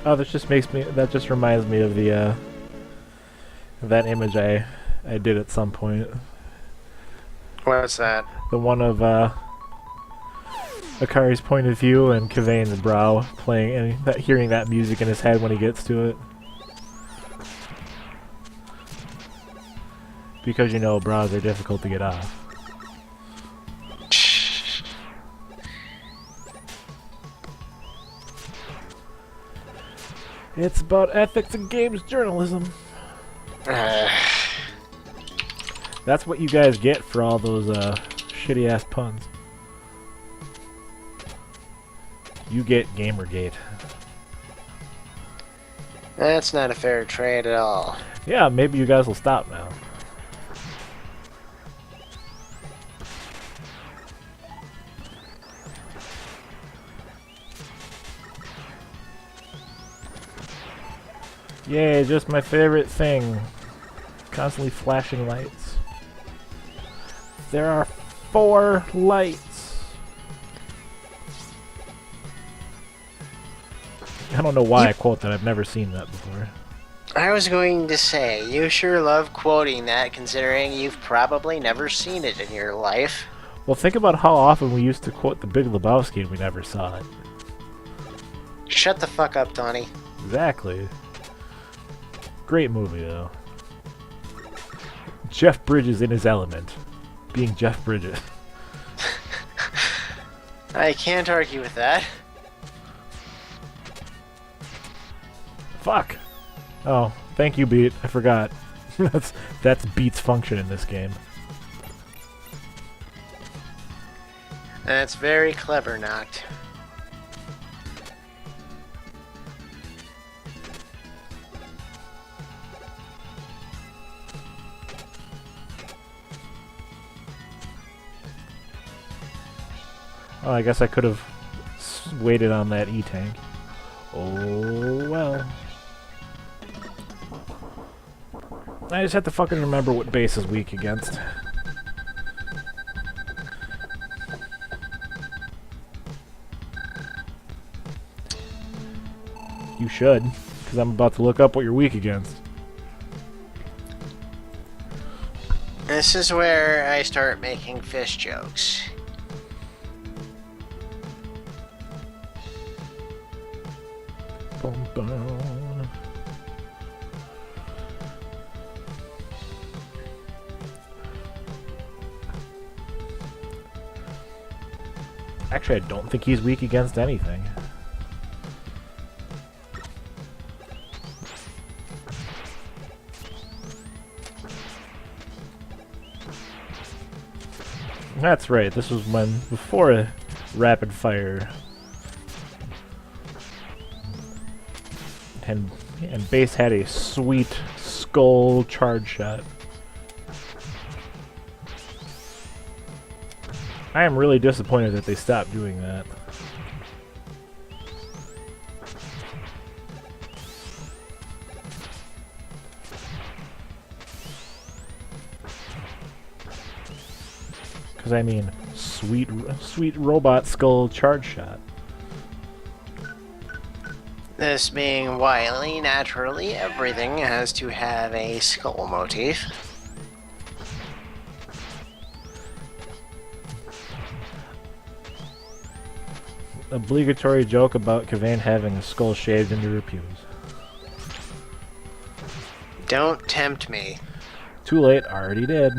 Oh, this just makes me. That just reminds me of the that image I did at some point. What's that? The one of Akari's point of view and Kavane's brow playing and hearing that music in his head when he gets to it. Because you know brows are difficult to get off. It's about ethics and games journalism. That's what you guys get for all those shitty ass puns. You get Gamergate. That's not a fair trade at all. Yeah, maybe you guys will stop now. Yay, just my favorite thing. Constantly flashing lights. There are 4 lights. I don't know why I quote that. I've never seen that before. I was going to say, you sure love quoting that, considering you've probably never seen it in your life. Well, think about how often we used to quote The Big Lebowski and we never saw it. Shut the fuck up, Tony. Exactly. Great movie, though. Jeff Bridges in his element. Being Jeff Bridges. I can't argue with that. Fuck! Oh, thank you, Beat. I forgot. that's Beat's function in this game. That's very clever, Noct. Oh, I guess I could have waited on that E-tank. Oh, well. I just have to fucking remember what base is weak against. You should, because I'm about to look up what you're weak against. This is where I start making fish jokes. Bum, bum. Actually, I don't think he's weak against anything. That's right, this was before a rapid fire. And base had a sweet skull charge shot. I am really disappointed that they stopped doing that. Because I mean, sweet robot skull charge shot. This being Wily, naturally, everything has to have a skull motif. Obligatory joke about Kavane having a skull shaved into her pubes. Don't tempt me. Too late, already did.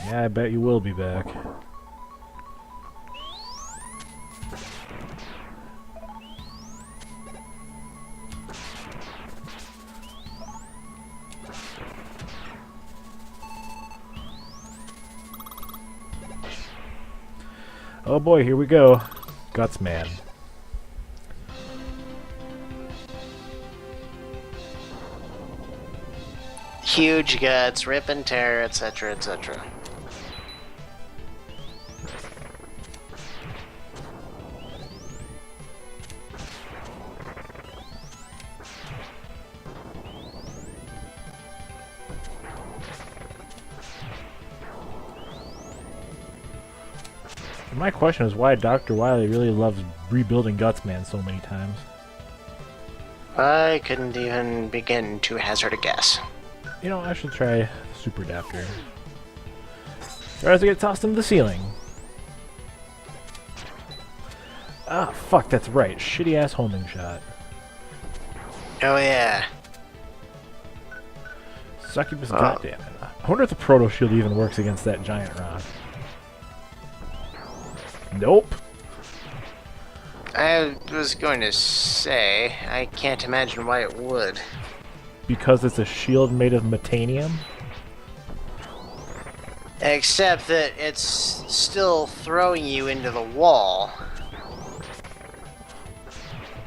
Yeah, I bet you will be back. Oh boy, here we go. Guts Man. Huge guts, rip and tear, etc., etc. My question is why Dr. Wily really loves rebuilding Gutsman so many times. I couldn't even begin to hazard a guess. You know, I should try Super Adapter. Or as I get tossed into the ceiling. Ah, fuck, that's right. Shitty ass homing shot. Oh yeah. Succubus, goddammit. I wonder if the Proto Shield even works against that giant rock. Nope. I was going to say, I can't imagine why it would. Because it's a shield made of metanium? Except that it's still throwing you into the wall.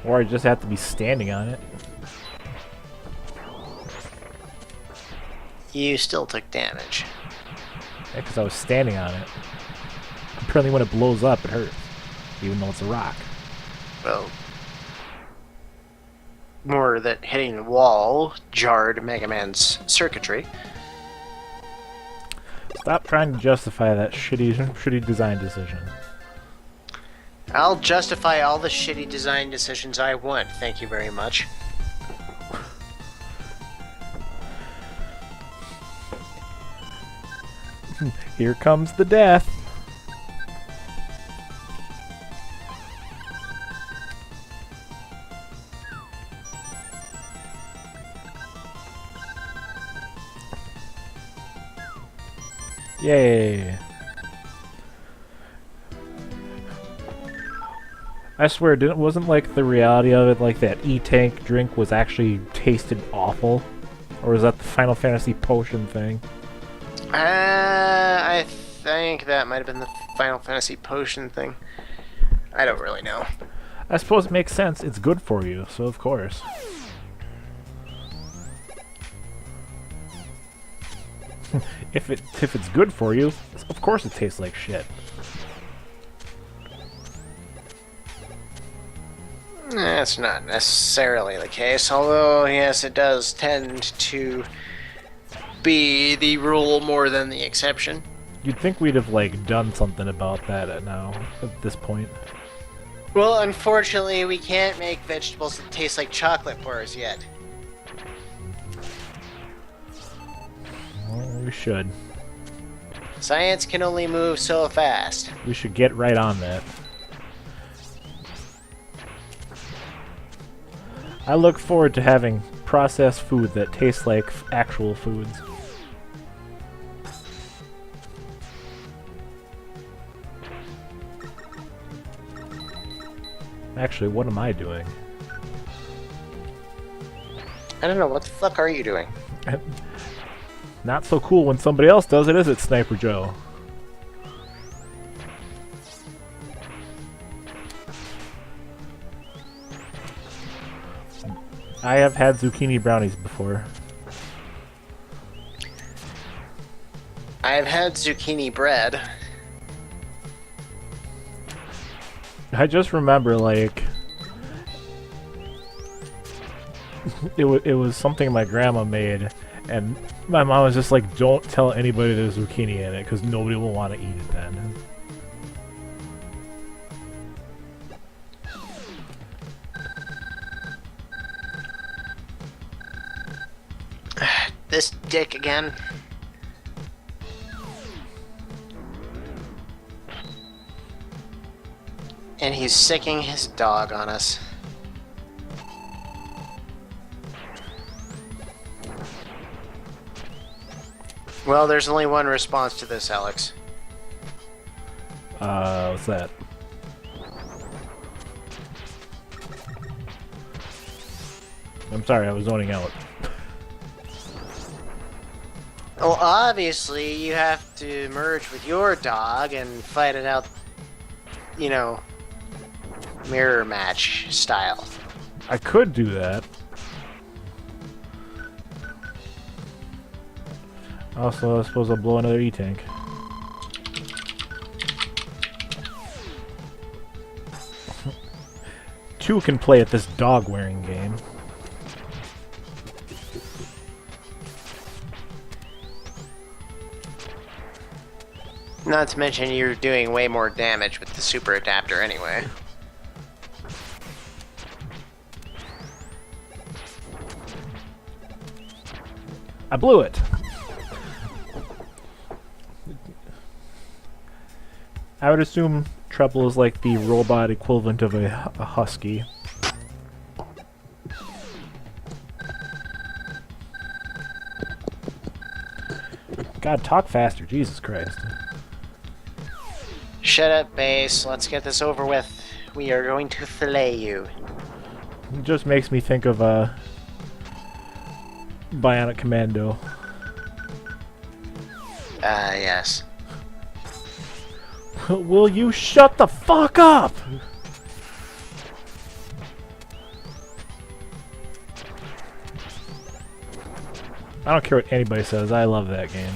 Or I just have to be standing on it. You still took damage. Yeah, because I was standing on it. Apparently when it blows up, it hurts. Even though it's a rock. Well, more that hitting the wall jarred Mega Man's circuitry. Stop trying to justify that shitty design decision. I'll justify all the shitty design decisions I want, thank you very much. Here comes the death. Yay. I swear, wasn't like the reality of it like that E-Tank drink was actually tasted awful? Or was that the Final Fantasy potion thing? I think that might have been the Final Fantasy potion thing. I don't really know. I suppose it makes sense. It's good for you, so of course. If it's good for you, of course it tastes like shit. That's not necessarily the case, although yes, it does tend to be the rule more than the exception. You'd think we'd have like done something about that at this point. Well, unfortunately, we can't make vegetables that taste like chocolate bars yet. Well, we should. Science can only move so fast. We should get right on that. I look forward to having processed food that tastes like actual foods. Actually, what am I doing? I don't know, what the fuck are you doing? Not so cool when somebody else does it, is it, Sniper Joe? I have had zucchini brownies before. I've had zucchini bread. I just remember, like, it was something my grandma made, and my mom was just like, don't tell anybody there's zucchini in it, because nobody will want to eat it then. This dick again. And he's sicking his dog on us. Well, there's only one response to this, Alex. What's that? I'm sorry, I was zoning out. Well, obviously, you have to merge with your dog and fight it out, you know, mirror match style. I could do that. Also, I suppose I'll blow another E-Tank. Two can play at this dog-wearing game. Not to mention you're doing way more damage with the super adapter anyway. I blew it. I would assume Treble is like the robot equivalent of a husky. God, talk faster, Jesus Christ. Shut up, base. Let's get this over with. We are going to fillet you. It just makes me think of Bionic Commando. Yes. Will you shut the fuck up? I don't care what anybody says, I love that game.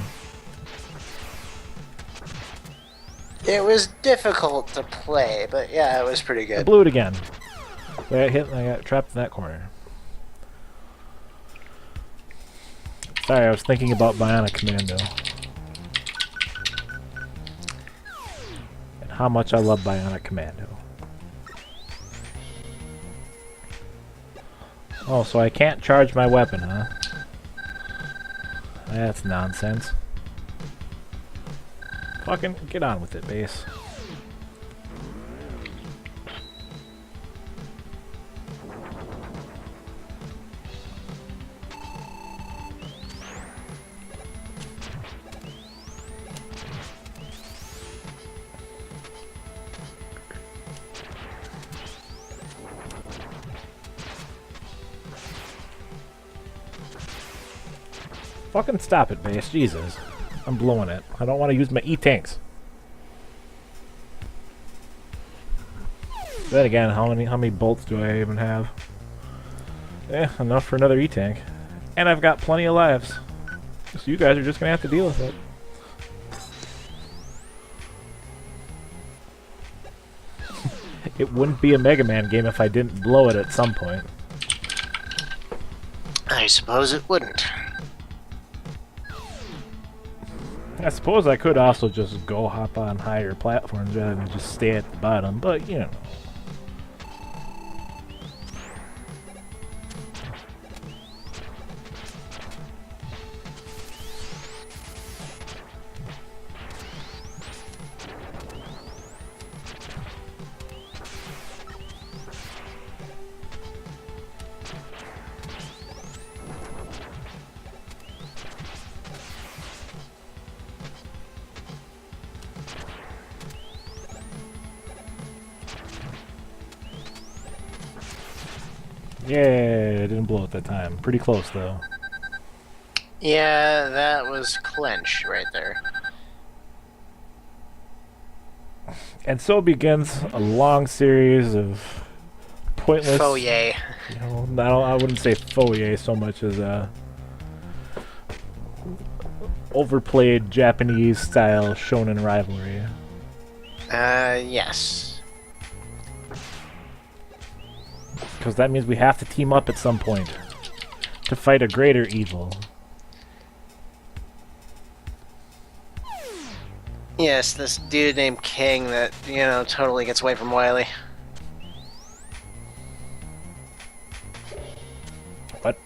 It was difficult to play, but yeah, it was pretty I good. blew it again. I got hit and I got trapped in that corner. Sorry, I was thinking about Bionic Commando. And how much I love Bionic Commando. Oh, so I can't charge my weapon, huh? That's nonsense. Fucking get on with it, base. Fucking stop it, base. Jesus. I'm blowing it. I don't want to use my E-tanks. Then again, how many bolts do I even have? Enough for another E-tank. And I've got plenty of lives. So you guys are just gonna have to deal with it. It wouldn't be a Mega Man game if I didn't blow it at some point. I suppose it wouldn't. I suppose I could also just go hop on higher platforms rather than just stay at the bottom, but you know. Yeah, I didn't blow it that time. Pretty close, though. Yeah, that was clench right there. And so begins a long series of pointless... Foyer. You know, I wouldn't say foyer so much as overplayed Japanese-style shonen rivalry. Yes. Because that means we have to team up at some point to fight a greater evil. Yes, this dude named King that, you know, totally gets away from Wily. What?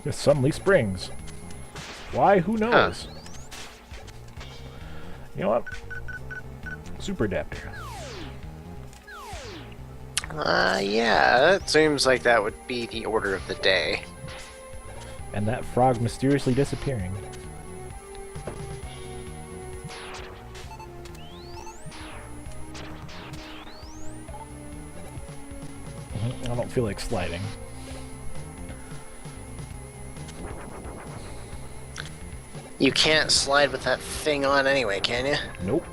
It suddenly springs. Why? Who knows? You know what? Super adapter. Yeah, it seems like that would be the order of the day. And that frog mysteriously disappearing. I don't feel like sliding. You can't slide with that thing on anyway, can you? Nope.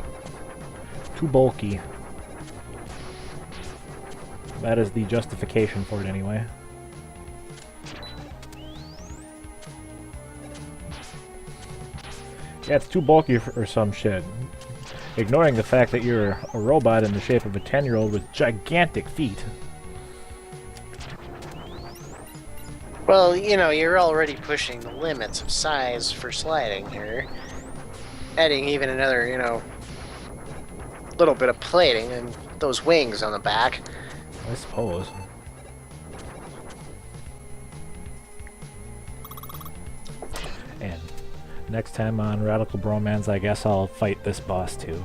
Too bulky. That is the justification for it anyway. Yeah, it's too bulky for some shit. Ignoring the fact that you're a robot in the shape of a 10-year-old with gigantic feet. Well, you know, you're already pushing the limits of size for sliding here. adding even another, little bit of plating and those wings on the back. I suppose. And next time on Radical Bromance, I guess I'll fight this boss too.